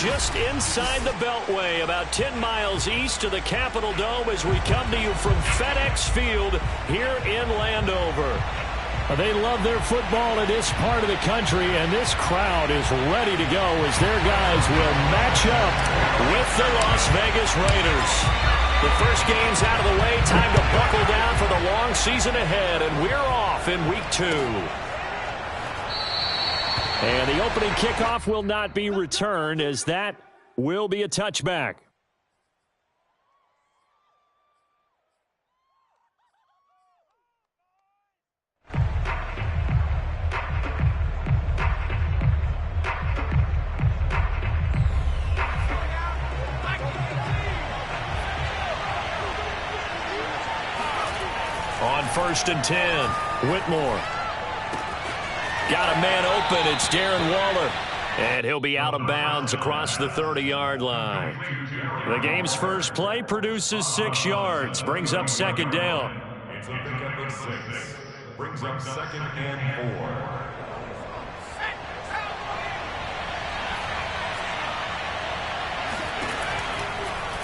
just inside the Beltway, about 10 miles east of the Capitol Dome as we come to you from FedEx Field here in Landover. They love their football in this part of the country, and this crowd is ready to go as their guys will match up with the Las Vegas Raiders. The first game's out of the way. Time to buckle down for the long season ahead, and we're off in week 2. And the opening kickoff will not be returned, as that will be a touchback. On 1st and 10, Whitmore. Got a man open. It's Darren Waller. And he'll be out of bounds across the 30-yard line. The game's first play produces 6 yards. Brings up 2nd down. It's a pickup of 6. Brings up 2nd and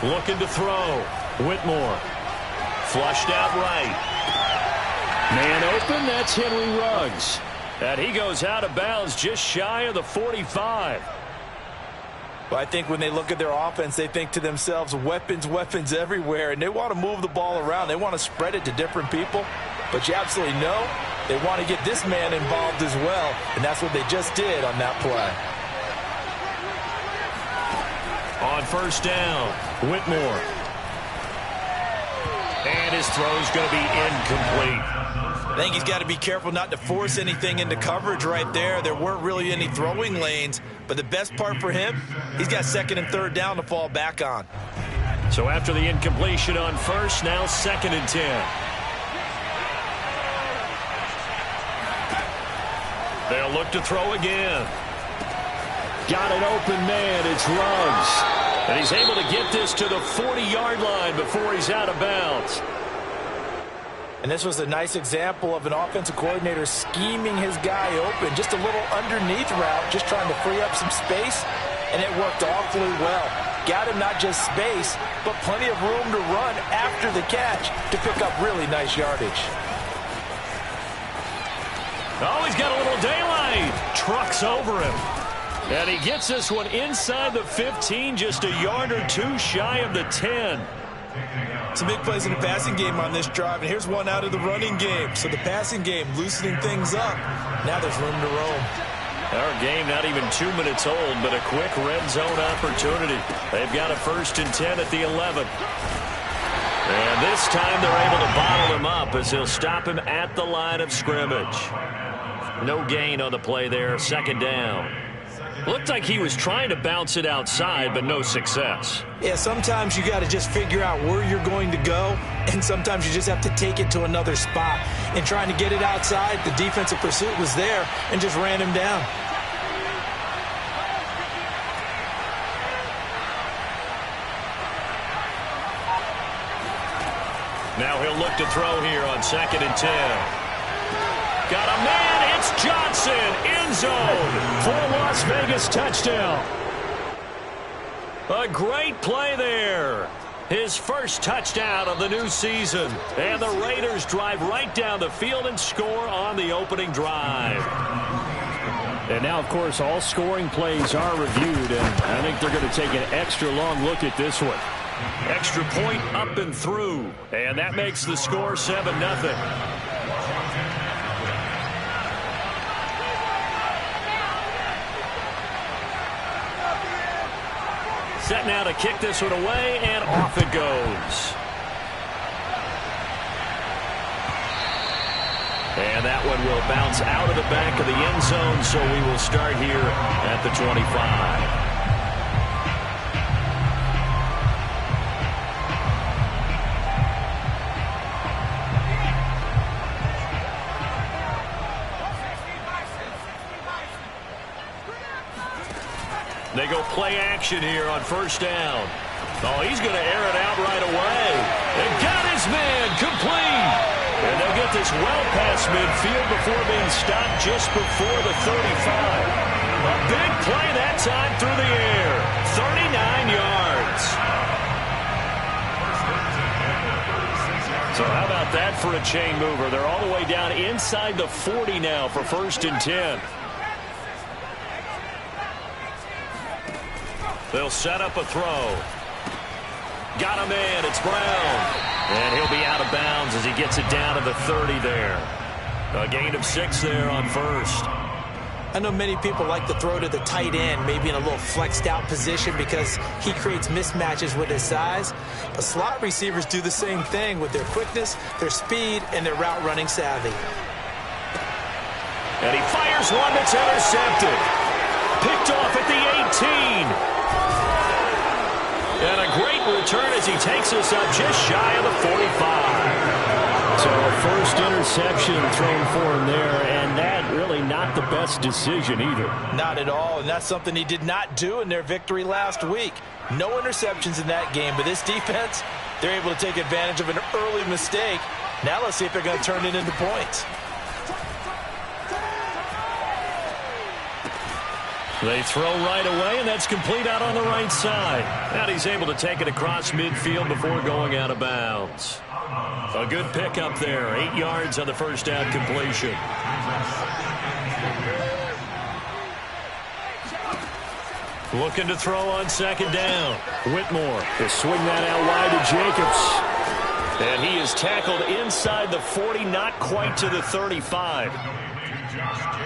4. Looking to throw. Whitmore. Flushed out right. Man open, that's Henry Ruggs. And he goes out of bounds just shy of the 45. But I think when they look at their offense, they think to themselves, weapons, weapons everywhere, and they want to move the ball around. They want to spread it to different people. But you absolutely know they want to get this man involved as well, and that's what they just did on that play. On 1st down, Whitmore. And his throw's going to be incomplete. I think he's got to be careful not to force anything into coverage right there. There weren't really any throwing lanes, but the best part for him, he's got 2nd and 3rd down to fall back on. So after the incompletion on 1st, now 2nd and 10. They'll look to throw again. Got an open man. It's Ruggs. And he's able to get this to the 40-yard line before he's out of bounds. And this was a nice example of an offensive coordinator scheming his guy open. Just a little underneath route, just trying to free up some space, and it worked awfully well. Got him not just space, but plenty of room to run after the catch to pick up really nice yardage. Oh, he's got a little daylight. Trucks over him. And he gets this one inside the 15, just a yard or 2 shy of the 10. Some big plays in the passing game on this drive, and here's one out of the running game. So the passing game loosening things up. Now there's room to roam. Our game not even 2 minutes old, but a quick red zone opportunity. They've got a 1st and 10 at the 11. And this time they're able to bottle him up as he'll stop him at the line of scrimmage. No gain on the play there, 2nd down. Looked like he was trying to bounce it outside, but no success. Yeah, sometimes you got to just figure out where you're going to go, and sometimes you just have to take it to another spot. And trying to get it outside, the defensive pursuit was there and just ran him down. Now he'll look to throw here on 2nd and 10. Got a man, it's Johnson, end zone for a Las Vegas touchdown. A great play there. His first touchdown of the new season. And the Raiders drive right down the field and score on the opening drive. And now, of course, all scoring plays are reviewed, and I think they're going to take an extra long look at this one. Extra point up and through. And that makes the score 7-0. Set now to kick this one away, and off it goes. And that one will bounce out of the back of the end zone, so we will start here at the 25. They go play action here on 1st down. Oh, he's going to air it out right away. And got his man complete. And they'll get this well past midfield before being stopped just before the 35. A big play that time through the air. 39 yards. So how about that for a chain mover? They're all the way down inside the 40 now for 1st and 10. They'll set up a throw. Got him in. It's Brown. And he'll be out of bounds as he gets it down to the 30 there. A gain of 6 there on 1st. I know many people like to throw to the tight end, maybe in a little flexed out position because he creates mismatches with his size. But slot receivers do the same thing with their quickness, their speed, and their route running savvy. And he fires one that's intercepted. Picked off at the 18. And a great return as he takes us up just shy of the 45. So a first interception thrown for him there, and that really not the best decision either. Not at all, and that's something he did not do in their victory last week. No interceptions in that game, but this defense, they're able to take advantage of an early mistake. Now let's see if they're going to turn it into points. They throw right away, and that's complete out on the right side. And he's able to take it across midfield before going out of bounds. A good pickup there. 8 yards on the first down completion. Looking to throw on 2nd down. Whitmore to swing that out wide to Jacobs. And he is tackled inside the 40, not quite to the 35.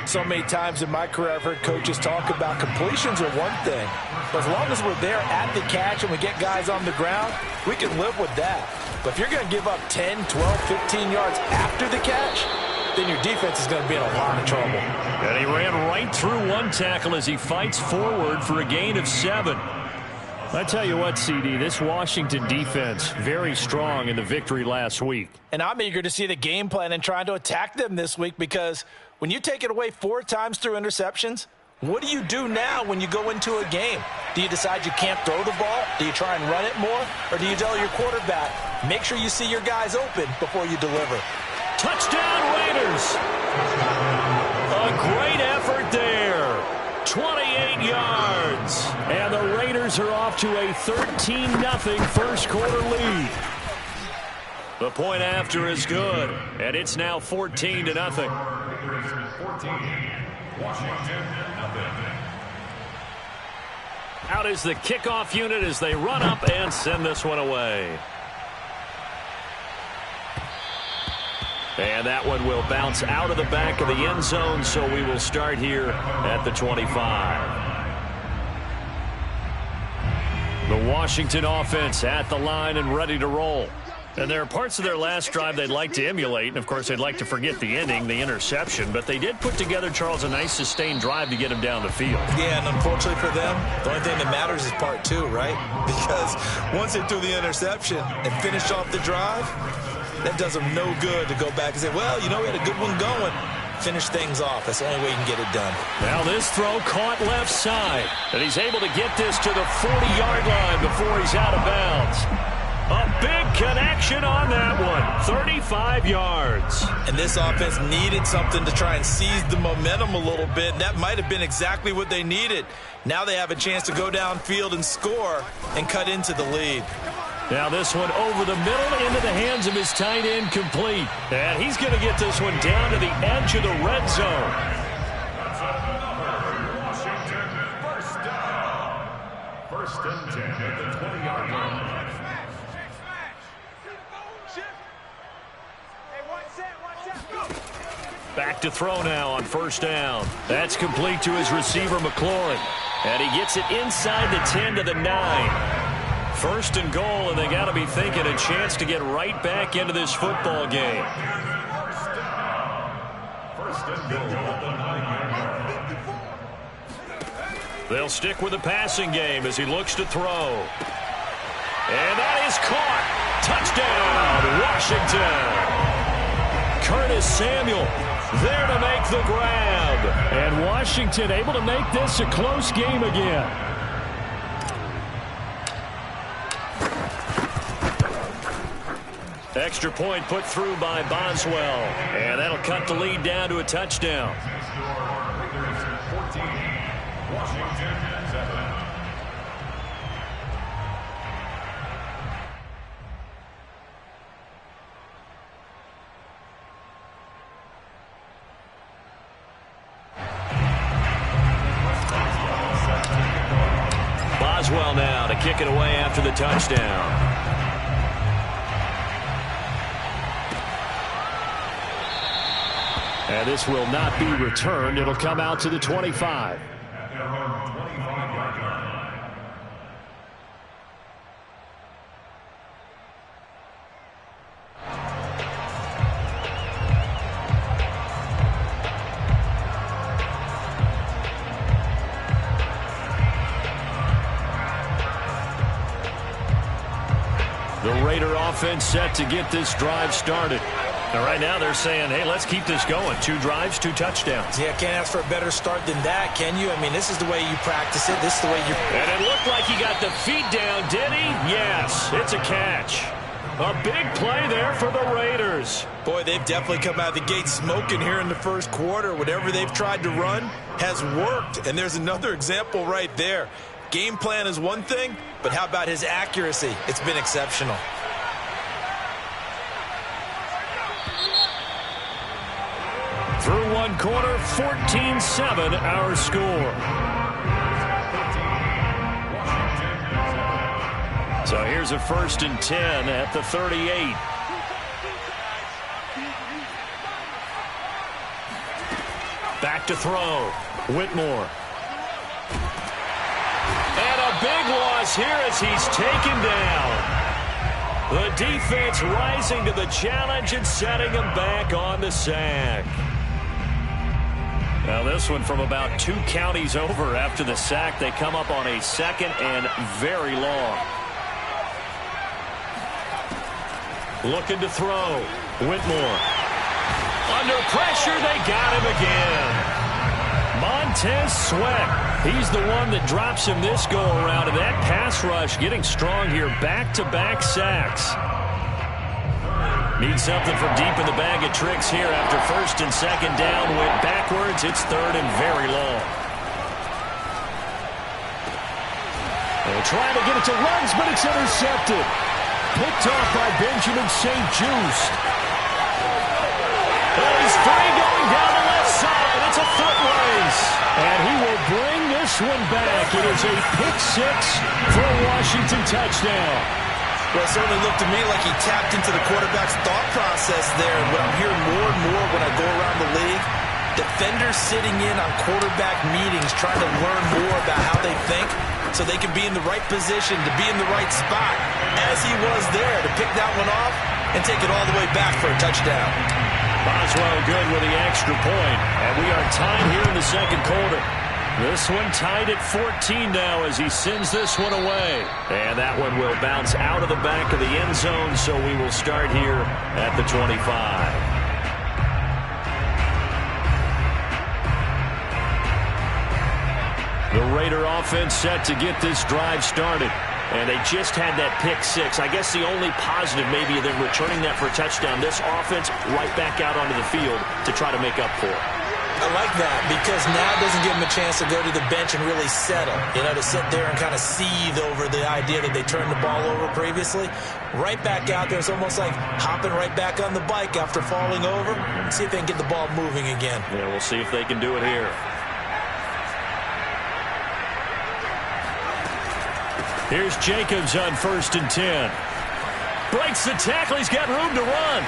So many times in my career I've heard coaches talk about completions are one thing. But as long as we're there at the catch and we get guys on the ground, we can live with that. But if you're going to give up 10, 12, 15 yards after the catch, then your defense is going to be in a lot of trouble. And he ran right through one tackle as he fights forward for a gain of 7. I tell you what, CD, this Washington defense, very strong in the victory last week. And I'm eager to see the game plan and trying to attack them this week because when you take it away 4 times through interceptions, what do you do now when you go into a game? Do you decide you can't throw the ball? Do you try and run it more? Or do you tell your quarterback, make sure you see your guys open before you deliver? Touchdown Raiders! A great effort there. 28 yards. And the Raiders are off to a 13-0 first quarter lead. The point after is good, and it's now 14-0. Out is the kickoff unit as they run up and send this one away. And that one will bounce out of the back of the end zone, so we will start here at the 25. The Washington offense at the line and ready to roll. And there are parts of their last drive they'd like to emulate. And, of course, they'd like to forget the ending, the interception. But they did put together, Charles, a nice sustained drive to get him down the field. Yeah, and unfortunately for them, the only thing that matters is part 2, right? Because once they threw the interception and finished off the drive, that does them no good to go back and say, well, you know, we had a good one going. Finish things off. That's the only way you can get it done. Now this throw caught left side. And he's able to get this to the 40-yard line before he's out of bounds. A big connection on that one. 35 yards. And this offense needed something to try and seize the momentum a little bit. That might have been exactly what they needed. Now they have a chance to go downfield and score and cut into the lead. Now this one over the middle into the hands of his tight end, complete. And he's going to get this one down to the edge of the red zone. First and 10 at the 20-yard line. Back to throw now on first down. That's complete to his receiver, McLaurin. And he gets it inside the 10 to the 9. First and goal, and they got to be thinking a chance to get right back into this football game. First and goal at the 9-yard line. They'll stick with the passing game as he looks to throw. And that is caught. Touchdown, Washington. Curtis Samuel there to make the grab. And Washington able to make this a close game again. Extra point put through by Boswell. And that'll cut the lead down to a touchdown. Boswell now to kick it away after the touchdown. And this will not be returned. It'll come out to the 25. The Raider offense set to get this drive started. And right now they're saying, hey, let's keep this going. 2 drives, 2 touchdowns. Yeah, can't ask for a better start than that, can you? I mean, this is the way you practice it. This is the way you... And it looked like he got the feet down, did he? Yes, it's a catch. A big play there for the Raiders. Boy, they've definitely come out of the gate smoking here in the first quarter. Whatever they've tried to run has worked. And there's another example right there. Game plan is one thing, but how about his accuracy? It's been exceptional. Through one quarter, 14-7 our score. So here's a 1st and 10 at the 38. Back to throw. Whitmore. And a big loss here as he's taken down. The defense rising to the challenge and setting him back on the sack. Now this one from about 2 counties over after the sack. They come up on a 2nd and very long. Looking to throw. Whitmore. Under pressure, they got him again. Montez Sweat. He's the one that drops him this go-around. And that pass rush getting strong here. Back-to-back sacks. Need something from deep in the bag of tricks here after 1st and 2nd down. Went backwards. It's 3rd and very long. They're trying to get it to runs, but it's intercepted. Picked off by Benjamin St. Juste. He's free going down the left side. It's a foot race. And he will bring this one back. It is a pick 6 for a Washington touchdown. Well, it certainly looked to me like he tapped into the quarterback's thought process there. And what I'm hearing more and more when I go around the league, defenders sitting in on quarterback meetings trying to learn more about how they think so they can be in the right position to be in the right spot, as he was there to pick that one off and take it all the way back for a touchdown. Boswell good with the extra point. And we are tied here in the 2nd quarter. This one tied at 14 now as he sends this one away. And that one will bounce out of the back of the end zone, so we will start here at the 25. The Raider offense set to get this drive started. And they just had that pick 6. I guess the only positive maybe of them returning that for a touchdown. This offense right back out onto the field to try to make up for it. I like that because now it doesn't give them a chance to go to the bench and really settle. You know, to sit there and kind of seethe over the idea that they turned the ball over previously. Right back out there. It's almost like hopping right back on the bike after falling over. See if they can get the ball moving again. Yeah, we'll see if they can do it here. Here's Jacobs on 1st and 10. Breaks the tackle. He's got room to run.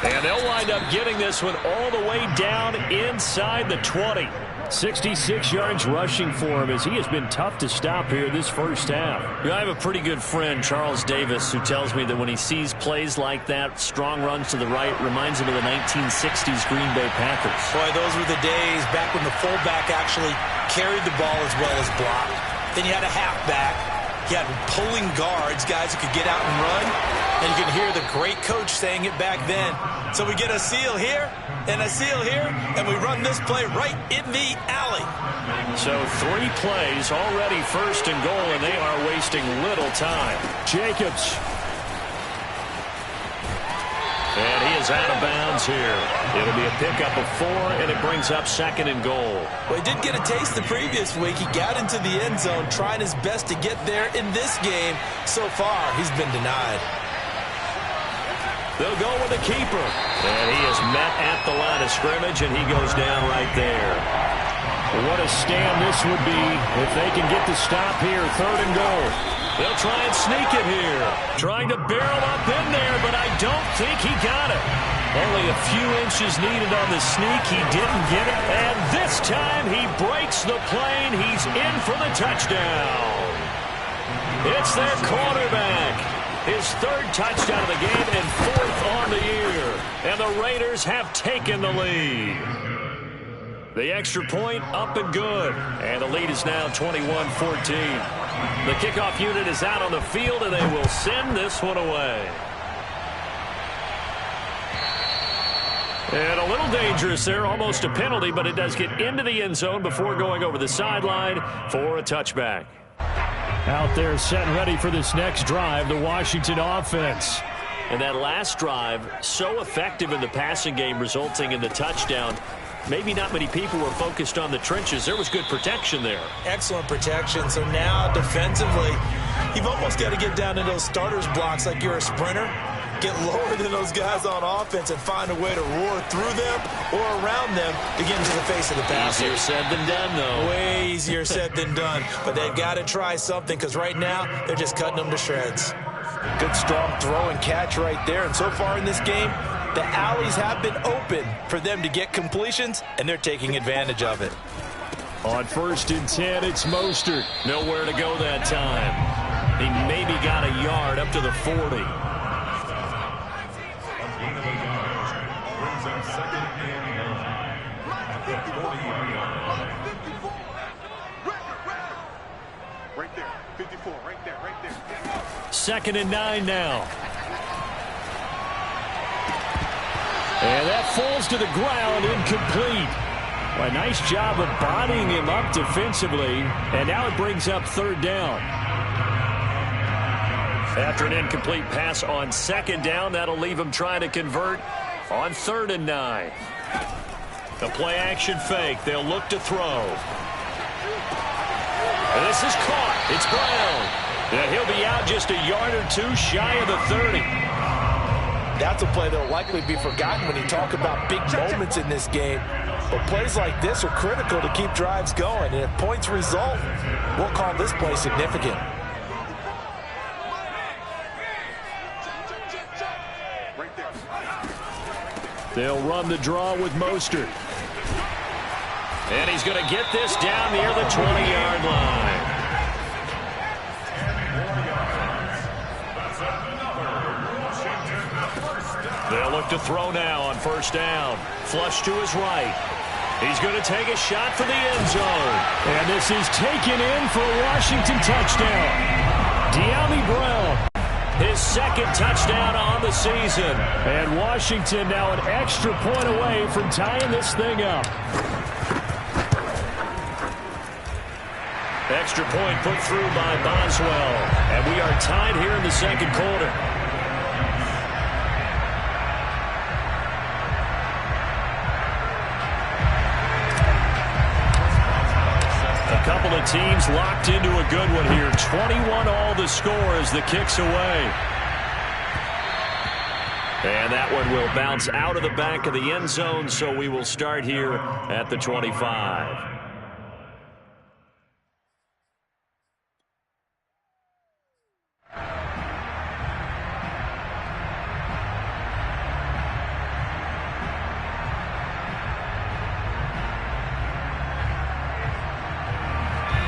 And they'll wind up getting this one all the way down inside the 20. 66 yards rushing for him as he has been tough to stop here this first half. I have a pretty good friend, Charles Davis, who tells me that when he sees plays like that, strong runs to the right, reminds him of the 1960s Green Bay Packers. Boy, those were the days back when the fullback actually carried the ball as well as blocked. Then you had a halfback. You had pulling guards, guys who could get out and run. And you can hear the great coach saying it back then. So we get a seal here and a seal here, and we run this play right in the alley. So 3 plays already 1st and goal, and they are wasting little time. Jacobs. And he is out of bounds here. It'll be a pickup of 4, and it brings up 2nd and goal. Well, he did get a taste the previous week. He got into the end zone, trying his best to get there in this game. So far, he's been denied. They'll go with the keeper. And he is met at the line of scrimmage, and he goes down right there. What a stand this would be if they can get the stop here. 3rd and goal. They'll try and sneak it here. Trying to barrel up in there, but I don't think he got it. Only a few inches needed on the sneak. He didn't get it. And this time he breaks the plane. He's in for the touchdown. It's their quarterback. His 3rd touchdown of the game and 4th on the year. And the Raiders have taken the lead. The extra point up and good. And the lead is now 21-14. The kickoff unit is out on the field, and they will send this one away. And a little dangerous there, almost a penalty, but it does get into the end zone before going over the sideline for a touchback. Out there set and ready for this next drive, the Washington offense. And that last drive, so effective in the passing game, resulting in the touchdown. Maybe not many people were focused on the trenches. There was good protection there. Excellent protection. So now defensively, you've almost got to get down to those starters blocks like you're a sprinter. Get lower than those guys on offense and find a way to roar through them or around them to get into the face of the passer. Easier said than done, though. Way easier said than done. But they've got to try something because right now they're just cutting them to shreds. Good strong throw and catch right there. And so far in this game, the alleys have been open for them to get completions, and they're taking advantage of it. On 1st and 10, it's Mostert. Nowhere to go that time. He maybe got a yard up to the 40. Right there, 54, right there. 2nd and 9 now. And that falls to the ground, incomplete. Well, a nice job of bodying him up defensively, and now it brings up 3rd down. After an incomplete pass on 2nd down, that'll leave him trying to convert on 3rd and 9. The play-action fake. They'll look to throw. And this is caught. It's Brown. Yeah, he'll be out just a yard or two shy of the 30. That's a play that will likely be forgotten when you talk about big moments in this game. But plays like this are critical to keep drives going. And if points result, we'll call this play significant. They'll run the draw with Mostert. And he's going to get this down near the 20-yard line. They'll look to throw now on 1st down. Flush to his right. He's going to take a shot for the end zone. And this is taken in for a Washington touchdown. De'Ami Brown. His 2nd touchdown on the season. And Washington now an extra point away from tying this thing up. Extra point put through by Boswell. And we are tied here in the 2nd quarter. A couple of teams locked into a good one here. 21 all the score as the kick's away. And that one will bounce out of the back of the end zone, so we will start here at the 25.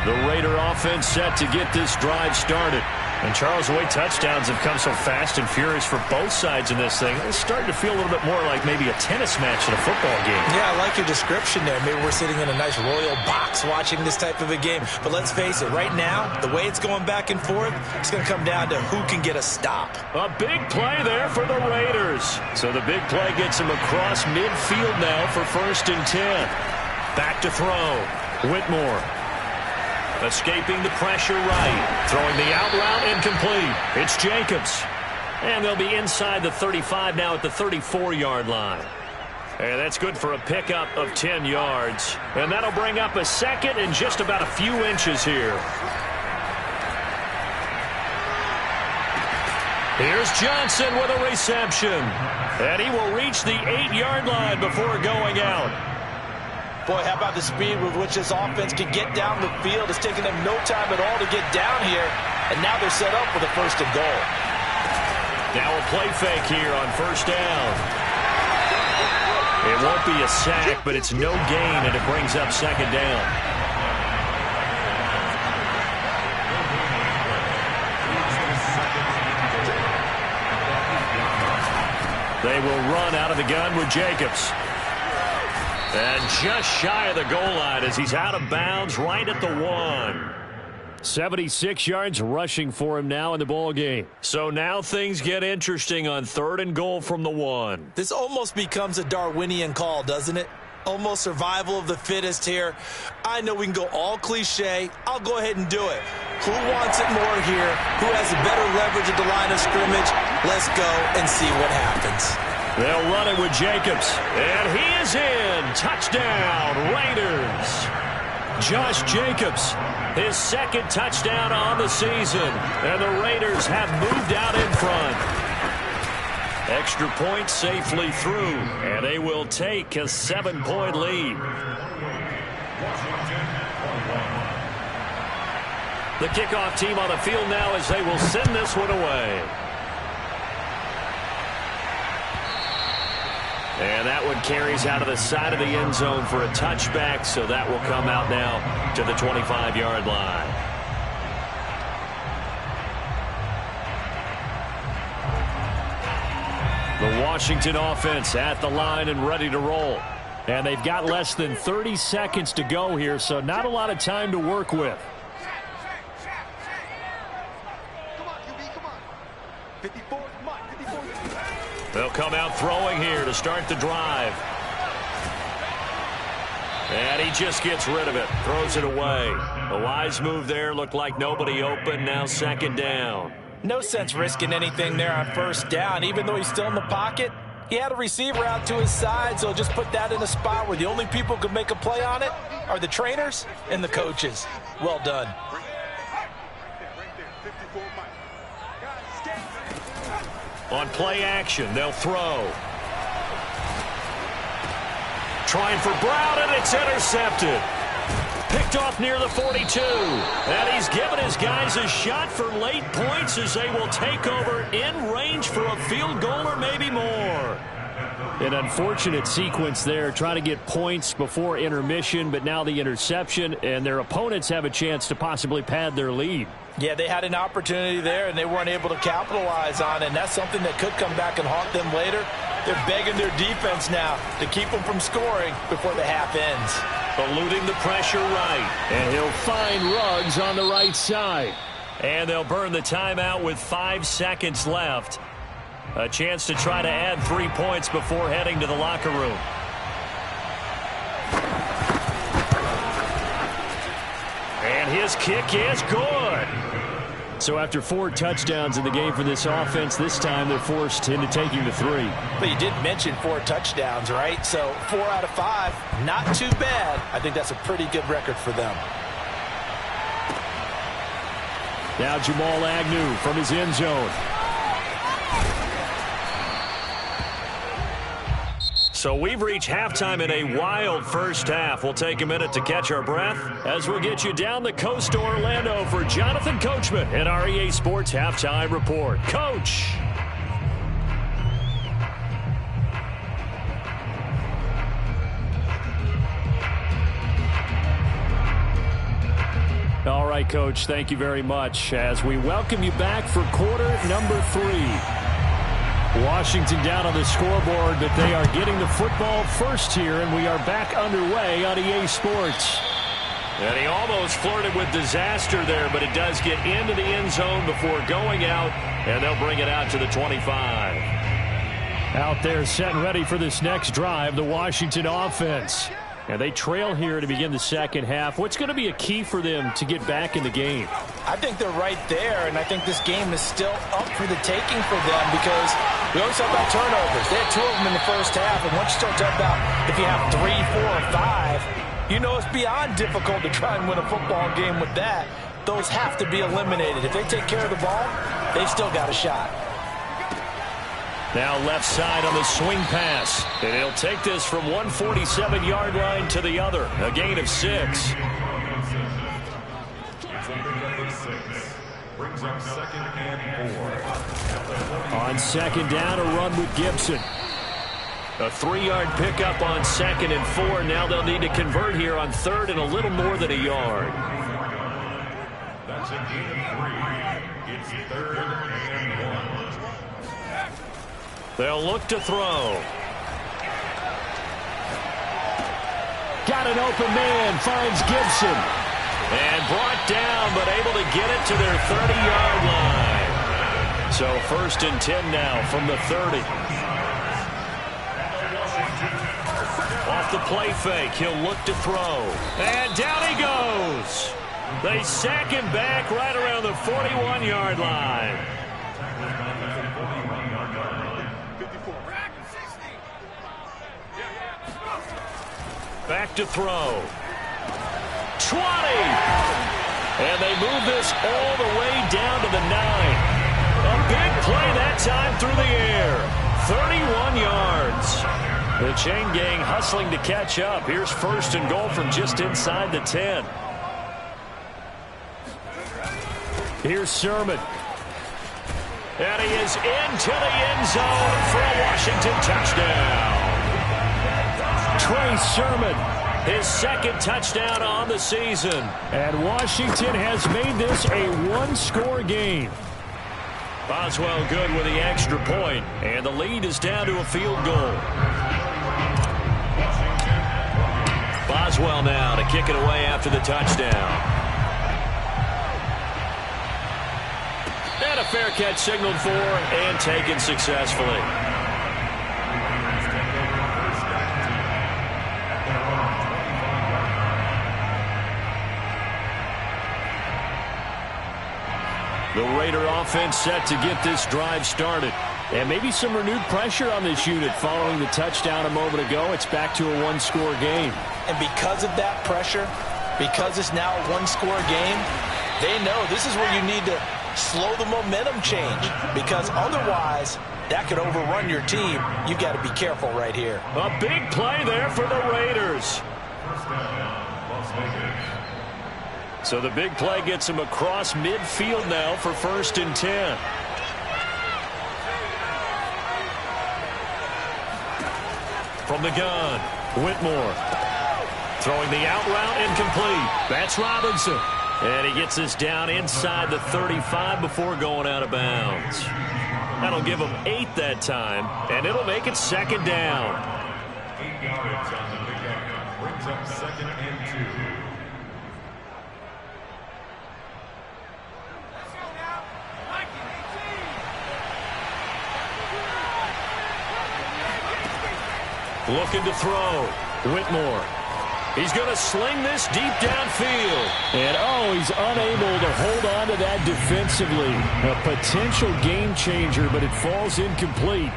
The Raider offense set to get this drive started. And Charles, the way touchdowns have come so fast and furious for both sides in this thing, it's starting to feel a little bit more like maybe a tennis match in a football game. Yeah, I like your description there. Maybe we're sitting in a nice royal box watching this type of a game. But let's face it, right now, the way it's going back and forth, it's going to come down to who can get a stop. A big play there for the Raiders. So the big play gets him across midfield now for 1st and 10. Back to throw. Whitmore. Escaping the pressure right. Throwing the out route incomplete. It's Jacobs. And they'll be inside the 35 now at the 34-yard line. And that's good for a pickup of 10 yards. And that'll bring up a 2nd and just about a few inches here. Here's Johnson with a reception. And he will reach the 8-yard line before going out. Boy, how about the speed with which this offense can get down the field? It's taking them no time at all to get down here, and now they're set up with a 1st and goal. Now a play fake here on 1st down. It won't be a sack, but it's no gain, and it brings up 2nd down. They will run out of the gun with Jacobs. And just shy of the goal line as he's out of bounds right at the 1. 76 yards rushing for him now in the ball game. So now things get interesting on 3rd and goal from the 1. This almost becomes a Darwinian call, doesn't it? Almost survival of the fittest here. I know we can go all cliche. I'll go ahead and do it. Who wants it more here? Who has a better leverage at the line of scrimmage? Let's go and see what happens. They'll run it with Jacobs. And he is in. Touchdown, Raiders. Josh Jacobs, his 2nd touchdown on the season. And the Raiders have moved out in front. Extra point safely through. And they will take a 7-point lead. The kickoff team on the field now as they will send this one away. And that one carries out of the side of the end zone for a touchback, so that will come out now to the 25-yard line. The Washington offense at the line and ready to roll. And they've got less than 30 seconds to go here, so not a lot of time to work with. They'll come out throwing here to start the drive. And he just gets rid of it, throws it away. A wise move there, looked like nobody open, now 2nd down. No sense risking anything there on 1st down. Even though he's still in the pocket, he had a receiver out to his side, so just put that in a spot where the only people who can make a play on it are the trainers and the coaches. Well done. On play action, they'll throw. Trying for Brown, and it's intercepted. Picked off near the 42. And he's given his guys a shot for late points as they will take over in range for a field goal or maybe more. An unfortunate sequence there, trying to get points before intermission, but now the interception, and their opponents have a chance to possibly pad their lead. Yeah, they had an opportunity there, and they weren't able to capitalize on it, and that's something that could come back and haunt them later. They're begging their defense now to keep them from scoring before the half ends. Eluding the pressure right. And he'll find Ruggs on the right side. And they'll burn the timeout with 5 seconds left. A chance to try to add 3 points before heading to the locker room. And his kick is good. So after 4 touchdowns in the game for this offense, this time they're forced into taking the 3. But you did mention 4 touchdowns, right? So 4 out of 5, not too bad. I think that's a pretty good record for them. Now Jamal Agnew from his end zone. So we've reached halftime in a wild first half. We'll take a minute to catch our breath as we'll get you down the coast to Orlando for Jonathan Coachman and our EA Sports Halftime Report. Coach! All right, Coach, thank you very much as we welcome you back for quarter number 3. Washington down on the scoreboard, but they are getting the football first here, and we are back underway on EA Sports. And he almost flirted with disaster there, but it does get into the end zone before going out, and they'll bring it out to the 25. Out there set and ready for this next drive, the Washington offense. And they trail here to begin the second half. What's going to be a key for them to get back in the game? I think they're right there, and I think this game is still up for the taking for them because we always talk about turnovers. They had 2 of them in the first half, and once you start talking about if you have 3, 4, or 5, you know it's beyond difficult to try and win a football game with that. Those have to be eliminated. If they take care of the ball, they've still got a shot. Now left side on the swing pass. And he'll take this from 147-yard line to the other. A gain of 6. Brings up 2nd and 4. On 2nd down, a run with Gibson. A 3-yard pickup on 2nd and 4. Now they'll need to convert here on 3rd and a little more than a yard. That's a gain of 3. It's 3rd and 1. They'll look to throw. Got an open man, finds Gibson. And brought down, but able to get it to their 30-yard line. So 1st and 10 now from the 30. Off the play fake, he'll look to throw. And down he goes. They sack him back right around the 41-yard line. Back to throw. 20. And they move this all the way down to the 9. A big play that time through the air. 31 yards. The chain gang hustling to catch up. Here's 1st and goal from just inside the 10. Here's Sermon. And he is into the end zone for a Washington touchdown. Trey Sermon, his 2nd touchdown on the season. And Washington has made this a one-score game. Boswell good with the extra point, and the lead is down to a field goal. Boswell now to kick it away after the touchdown. And a fair catch signaled for and taken successfully. The Raider offense set to get this drive started. And maybe some renewed pressure on this unit following the touchdown a moment ago. It's back to a one-score game. And because of that pressure, because it's now a one-score game, they know this is where you need to slow the momentum change. Because otherwise, that could overrun your team. You got to be careful right here. A big play there for the Raiders. So the big play gets him across midfield now for 1st and 10. From the gun, Whitmore. Throwing the out route incomplete. That's Robinson. And he gets this down inside the 35 before going out of bounds. That'll give him 8 that time, and it'll make it 2nd down. 8 yards on the pickup. Brings up 2nd and 2. Looking to throw. Whitmore. He's going to sling this deep downfield. And, oh, he's unable to hold on to that defensively. A potential game changer, but it falls incomplete.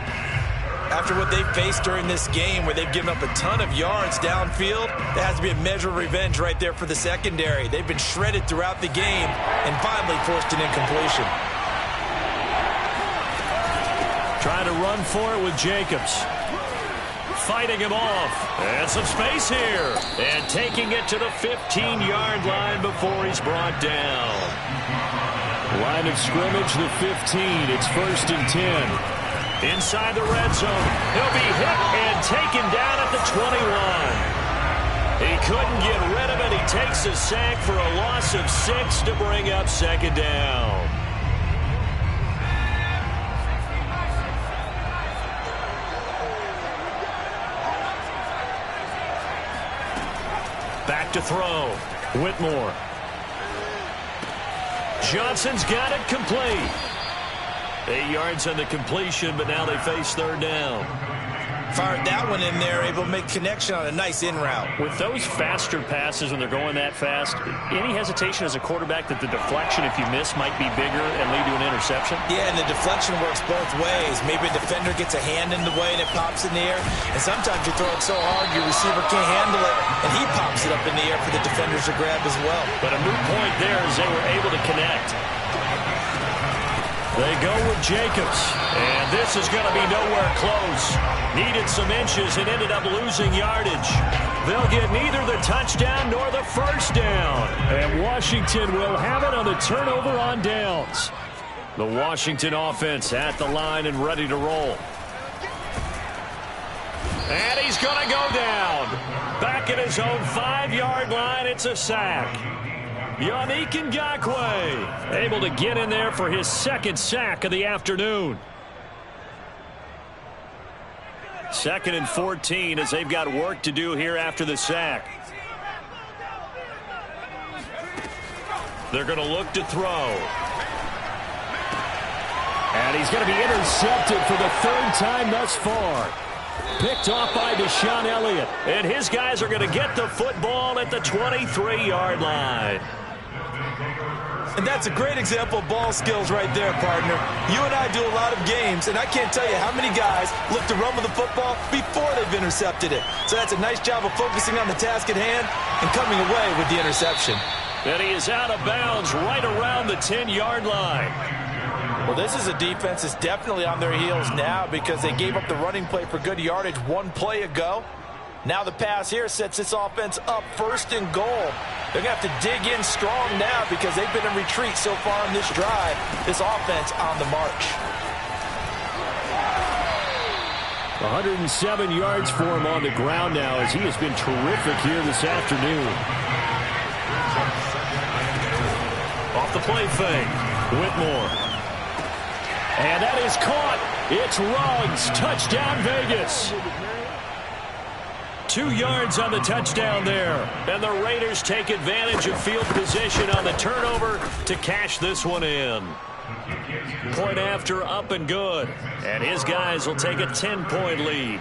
After what they've faced during this game where they've given up a ton of yards downfield, there has to be a measure of revenge right there for the secondary. They've been shredded throughout the game and finally forced an incompletion. Trying to run for it with Jacobs. Fighting him off. And some space here. And taking it to the 15-yard line before he's brought down. Line of scrimmage, the 15. It's 1st and 10. Inside the red zone. He'll be hit and taken down at the 21. He couldn't get rid of it. He takes a sack for a loss of 6 to bring up 2nd down. Back to throw. Whitmore. Johnson's got it complete. 8 yards on the completion, but now they face 3rd down. Fired that one in there, able to make connection on a nice in route. With those faster passes when they're going that fast, any hesitation as a quarterback that the deflection, if you miss, might be bigger and lead to an interception? Yeah, and the deflection works both ways. Maybe a defender gets a hand in the way and it pops in the air. And sometimes you throw it so hard your receiver can't handle it, and he pops it up in the air for the defenders to grab as well. But a moot point there as they were able to connect. They go with Jacobs. And this is going to be nowhere close. Needed some inches and ended up losing yardage. They'll get neither the touchdown nor the first down. And Washington will have it on the turnover on downs. The Washington offense at the line and ready to roll. And he's going to go down. Back at his own 5-yard line, it's a sack. Yannick Ngakoue able to get in there for his second sack of the afternoon. 2nd and 14 as they've got work to do here after the sack. They're going to look to throw. And he's going to be intercepted for the 3rd time thus far. Picked off by Deshaun Elliott. And his guys are going to get the football at the 23-yard line. And that's a great example of ball skills right there, partner. You and I do a lot of games, and I can't tell you how many guys look to run with the football before they've intercepted it. So that's a nice job of focusing on the task at hand and coming away with the interception. And he is out of bounds right around the 10-yard line. Well, this is a defense that's definitely on their heels now because they gave up the running play for good yardage one play ago. Now the pass here sets this offense up 1st and goal. They're going to have to dig in strong now because they've been in retreat so far on this drive. This offense on the march. 107 yards for him on the ground now as he has been terrific here this afternoon. Off the play fake, Whitmore. And that is caught. It's Ruggs. Touchdown, Vegas. 2 yards on the touchdown there. And the Raiders take advantage of field position on the turnover to cash this one in. Point after, up and good. And his guys will take a 10-point lead.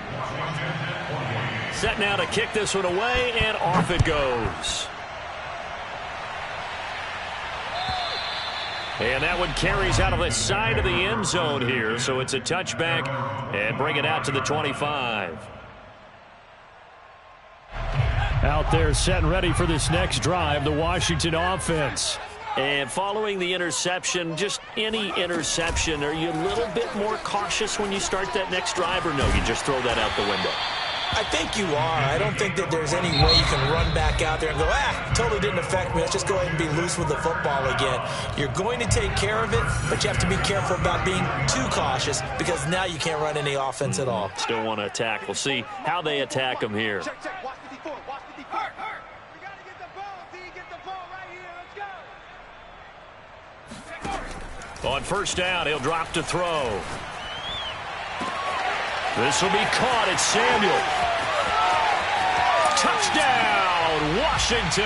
Set now to kick this one away, and off it goes. And that one carries out of the side of the end zone here. So it's a touchback and bring it out to the 25. Out there set and ready for this next drive, the Washington offense. And following the interception, just any interception, are you a little bit more cautious when you start that next drive, or no, you just throw that out the window? I think you are. I don't think that there's any way you can run back out there and go, totally didn't affect me. Let's just go ahead and be loose with the football again. You're going to take care of it, but you have to be careful about being too cautious because now you can't run any offense at all. Still want to attack. We'll see how they attack him here. Watch the D4. Watch the D4. We got to get the ball. D, get the ball right here. Let's go. On 1st down, he'll drop to throw. This will be caught. It's Samuel. Touchdown, Washington.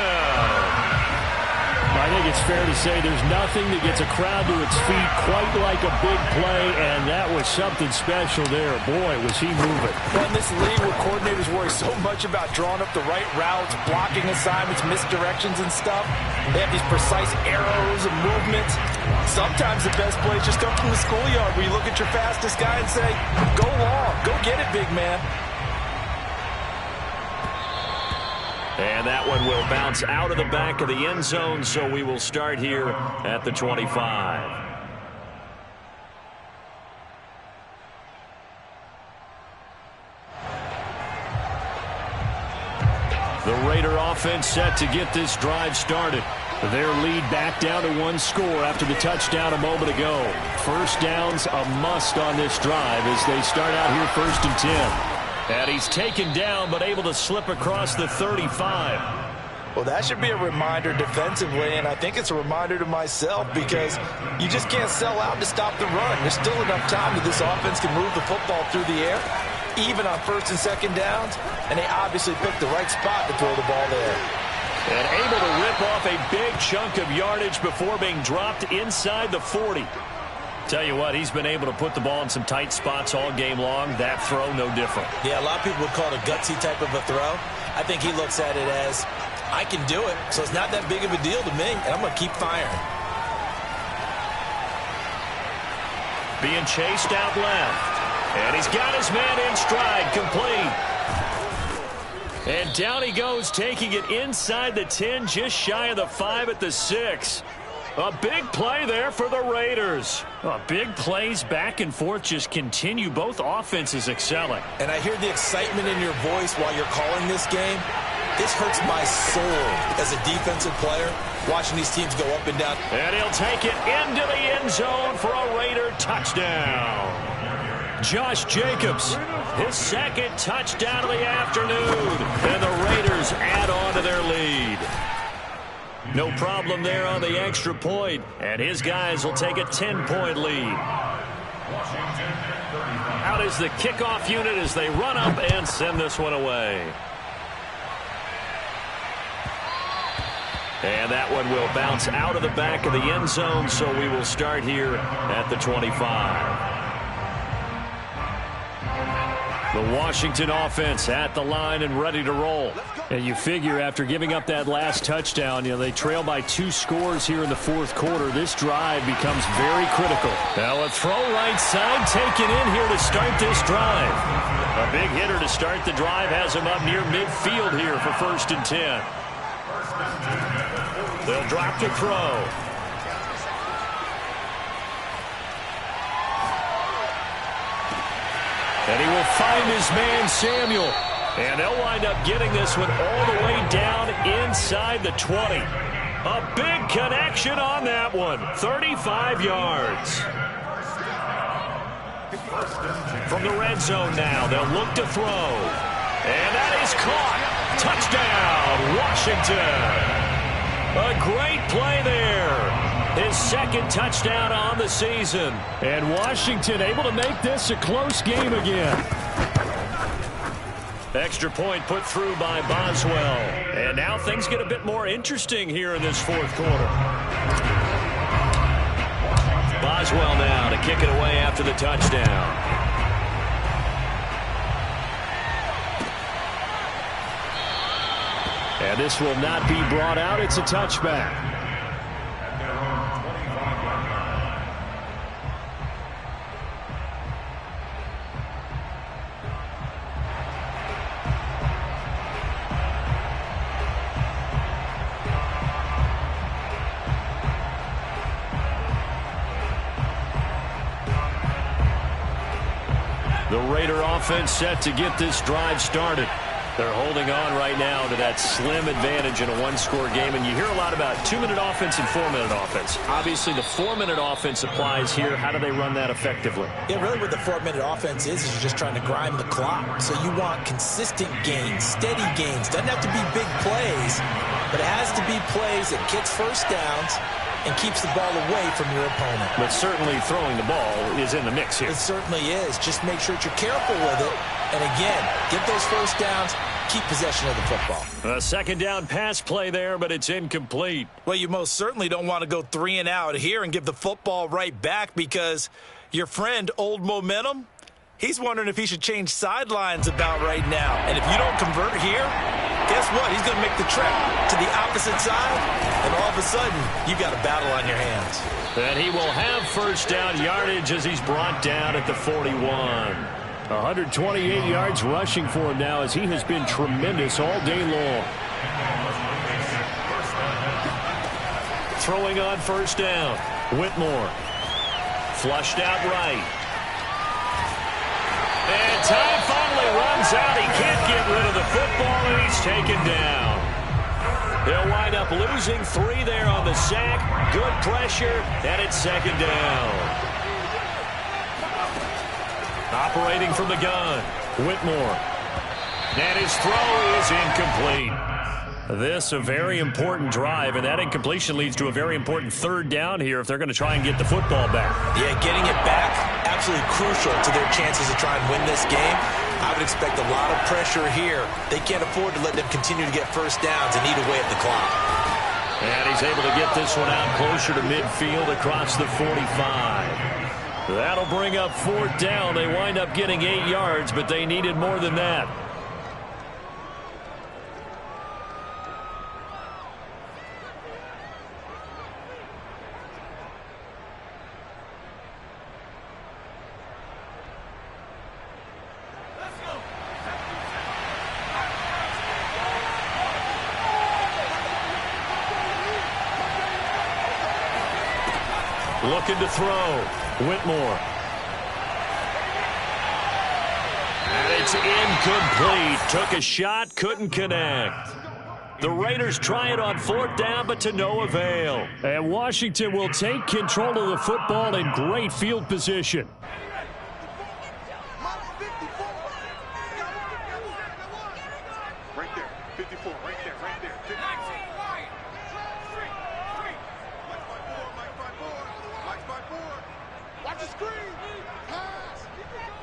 I think it's fair to say there's nothing that gets a crowd to its feet quite like a big play, and that was something special there. Boy, was he moving. Well, in this league where coordinators worry so much about drawing up the right routes, blocking assignments, misdirections and stuff, they have these precise arrows and movements. Sometimes the best plays just come from the schoolyard where you look at your fastest guy and say, go long, go get it, big man. And that one will bounce out of the back of the end zone, so we will start here at the 25. The Raider offense set to get this drive started. Their lead back down to 1 score after the touchdown a moment ago. 1st down's a must on this drive as they start out here 1st and 10. And he's taken down but able to slip across the 35. Well, that should be a reminder defensively, and I think it's a reminder to myself because you just can't sell out to stop the run. There's still enough time that this offense can move the football through the air, even on 1st and 2nd downs, and they obviously picked the right spot to throw the ball there. And able to rip off a big chunk of yardage before being dropped inside the 40. Tell you what, he's been able to put the ball in some tight spots all game long. That throw, no different. Yeah, a lot of people would call it a gutsy type of a throw. I think he looks at it as, I can do it, so it's not that big of a deal to me, and I'm going to keep firing. Being chased out left. And he's got his man in stride, complete. And down he goes, taking it inside the 10, just shy of the 5 at the 6. A big play there for the Raiders. Big plays back and forth just continue. Both offenses excelling. And I hear the excitement in your voice while you're calling this game. This hurts my soul as a defensive player, watching these teams go up and down. And he'll take it into the end zone for a Raider touchdown. Josh Jacobs, his second touchdown of the afternoon. And the Raiders add on to their lead. No problem there on the extra point, and his guys will take a 10-point lead. Out is the kickoff unit as they run up and send this one away. And that one will bounce out of the back of the end zone, so we will start here at the 25. The Washington offense at the line and ready to roll. And you figure after giving up that last touchdown, they trail by 2 scores here in the fourth quarter. This drive becomes very critical. Now a throw right side taken in here to start this drive. A big hitter to start the drive has him up near midfield here for 1st and 10. They'll drop to throw. And he will find his man, Samuel. And they'll wind up getting this one all the way down inside the 20. A big connection on that one. 35 yards. From the red zone now, they'll look to throw. And that is caught. Touchdown, Washington. A great play there. His second touchdown on the season. And Washington able to make this a close game again. Extra point put through by Boswell. And now things get a bit more interesting here in this fourth quarter. Boswell now to kick it away after the touchdown. And this will not be brought out. It's a touchback. The Raider offense set to get this drive started. They're holding on right now to that slim advantage in a one-score game. And you hear a lot about 2-minute offense and 4-minute offense. Obviously, the 4-minute offense applies here. How do they run that effectively? Yeah, really what the 4-minute offense is you're just trying to grind the clock. So you want consistent gains, steady gains. Doesn't have to be big plays, but it has to be plays that gets first downs and keeps the ball away from your opponent. But certainly throwing the ball is in the mix here. It certainly is. Just make sure that you're careful with it. And again, get those first downs, keep possession of the football. A second down pass play there, but it's incomplete. Well, you most certainly don't want to go 3 and out here and give the football right back because your friend, Old Momentum, he's wondering if he should change sidelines about right now. And if you don't convert here, guess what? He's going to make the trek to the opposite side, and all of a sudden, you've got a battle on your hands. And he will have first down yardage as he's brought down at the 41. 128 yards rushing for him now as he has been tremendous all day long. Throwing on first down. Whitmore. Flushed out right. And time finally runs out. He can't get rid of the football, and he's taken down. He'll wind up losing 3 there on the sack. Good pressure, and it's second down. Operating from the gun, Whitmore. And his throw is incomplete. This a very important drive, and that incompletion leads to a very important third down here if they're going to try and get the football back. Yeah, getting it back, absolutely crucial to their chances to try and win this game. I would expect a lot of pressure here. They can't afford to let them continue to get first downs and eat away at the clock. And he's able to get this one out closer to midfield across the 45. That'll bring up 4th down. They wind up getting 8 yards, but they needed more than that. Looking to throw. Whitmore. And it's incomplete. Took a shot, couldn't connect. The Raiders try it on 4th down, but to no avail. And Washington will take control of the football in great field position. Right there, 54, right there, right there. 54. Watch my board. Watch the screen. Pass.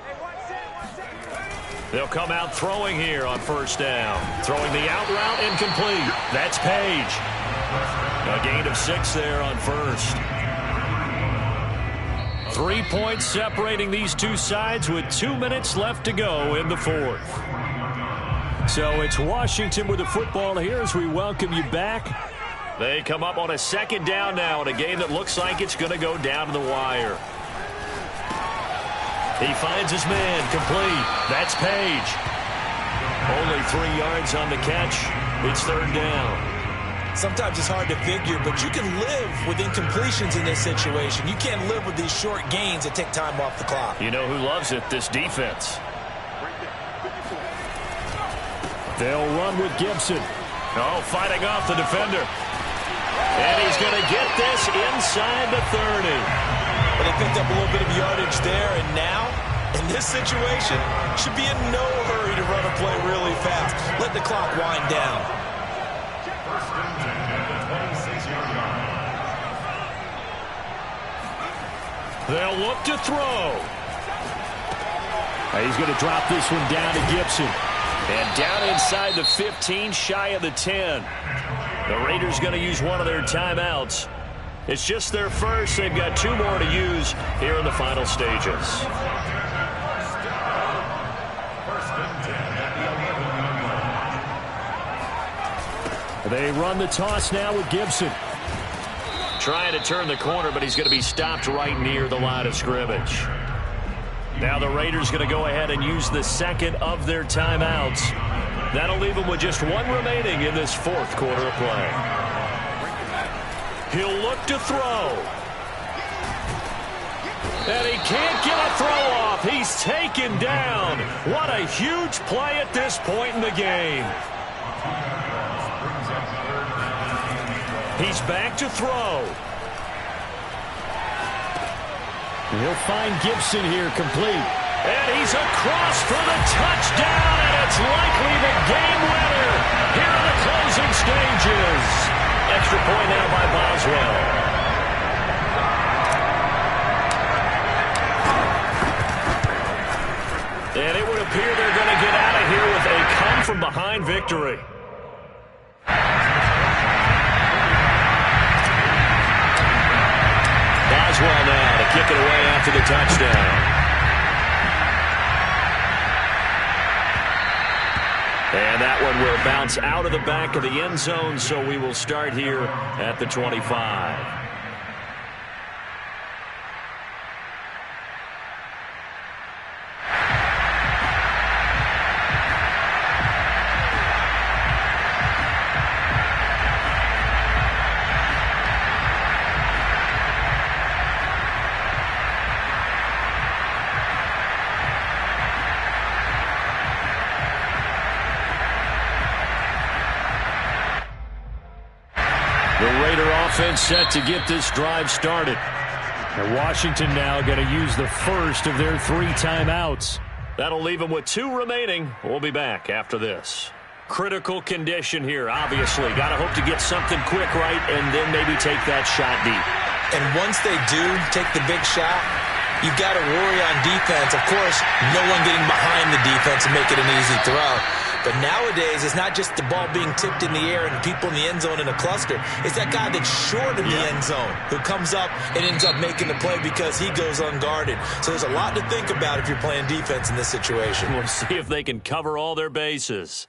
Hey, 1 second. They'll come out throwing here on 1st down. Throwing the out route, incomplete. That's Page. A gain of 6 there on 1st. 3 points separating these two sides with 2 minutes left to go in the 4th. So it's Washington with the football here as we welcome you back. They come up on a 2nd down now in a game that looks like it's going to go down to the wire. He finds his man, complete. That's Page. Only 3 yards on the catch. It's 3rd down. Sometimes it's hard to figure, but you can live with incompletions in this situation. You can't live with these short gains that take time off the clock. You know who loves it? This defense. They'll run with Gibson. Oh, fighting off the defender. And he's going to get this inside the 30. But they picked up a little bit of yardage there, and now, in this situation, should be in no hurry to run a play really fast. Let the clock wind down. First and 10 at the 26-yard line. They'll look to throw. He's going to drop this one down to Gibson. And down inside the 15, shy of the 10. The Raiders going to use one of their timeouts. It's just their first. They've got 2 more to use here in the final stages. First and 10 at the 11-yard line. They run the toss now with Gibson. Trying to turn the corner, but he's going to be stopped right near the line of scrimmage. Now the Raiders going to go ahead and use the 2nd of their timeouts. That'll leave them with just 1 remaining in this 4th quarter of play. He'll look to throw. And he can't get a throw off. He's taken down. What a huge play at this point in the game. He's back to throw. He'll find Gibson here, complete. And he's across for the touchdown, and it's likely the game winner here in the closing stages. Extra point now by Boswell. And it would appear they're going to get out of here with a come-from-behind victory. Boswell now to kick it away after the touchdown. And that one will bounce out of the back of the end zone, so we will start here at the 25. Offense set to get this drive started. And Washington now going to use the first of their 3 timeouts. That'll leave them with 2 remaining. We'll be back after this. Critical condition here, obviously. Got to hope to get something quick right and then maybe take that shot deep. And once they do take the big shot, you've got to worry on defense. Of course, no one getting behind the defense and make it an easy throw. But nowadays, it's not just the ball being tipped in the air and people in the end zone in a cluster. It's that guy that's short in the end zone who comes up and ends up making the play because he goes unguarded. So there's a lot to think about if you're playing defense in this situation. We'll see if they can cover all their bases.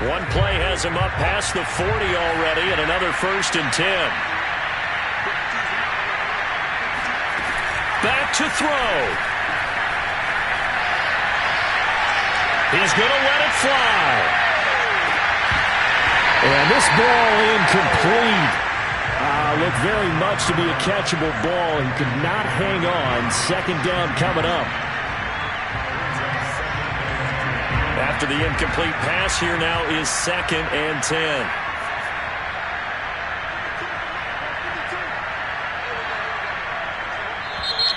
One play has him up past the 40 already, and another 1st and 10. Back to throw. He's going to let it fly. And this ball incomplete. Looked very much to be a catchable ball. He could not hang on. 2nd down coming up. After the incomplete pass, here now is 2nd and 10.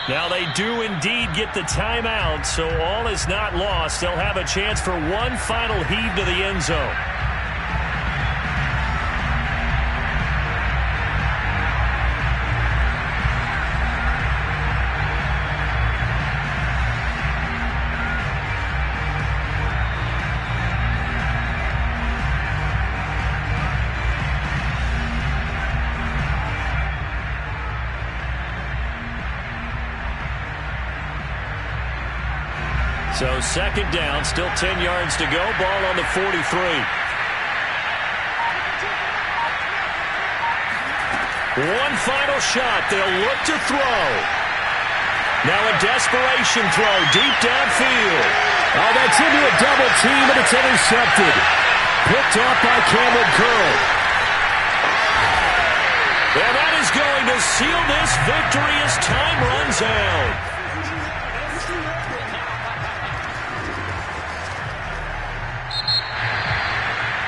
Now they do indeed get the timeout, so all is not lost. They'll have a chance for one final heave to the end zone. So 2nd down, still 10 yards to go. Ball on the 43. One final shot. They'll look to throw. Now a desperation throw deep downfield. Oh, that's into a double team, and it's intercepted. Picked off by Cameron Curl. And that is going to seal this victory as time runs out.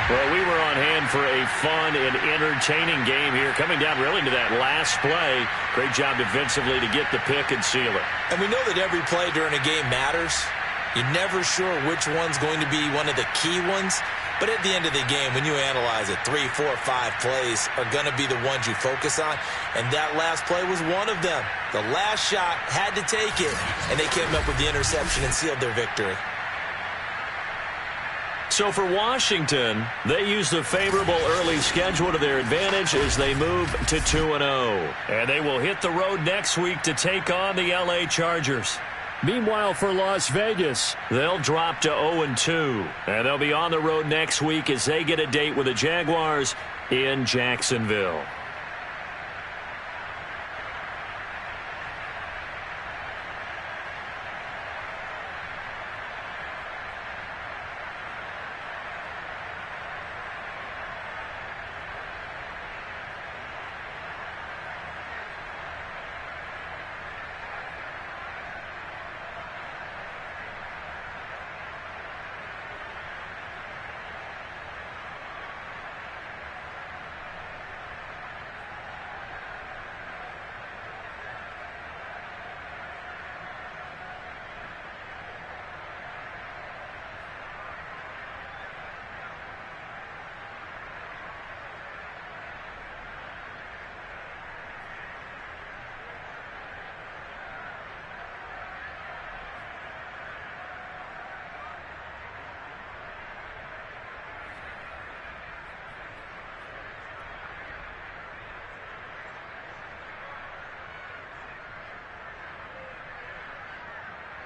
Well, we were on hand for a fun and entertaining game here, coming down really to that last play. Great job defensively to get the pick and seal it. And we know that every play during a game matters. You're never sure which one's going to be one of the key ones. But at the end of the game, when you analyze it, 3, 4, 5 plays are going to be the ones you focus on. And that last play was one of them. The last shot had to take it, and they came up with the interception and sealed their victory. So for Washington, they use the favorable early schedule to their advantage as they move to 2-0. And they will hit the road next week to take on the LA Chargers. Meanwhile, for Las Vegas, they'll drop to 0-2. And they'll be on the road next week as they get a date with the Jaguars in Jacksonville.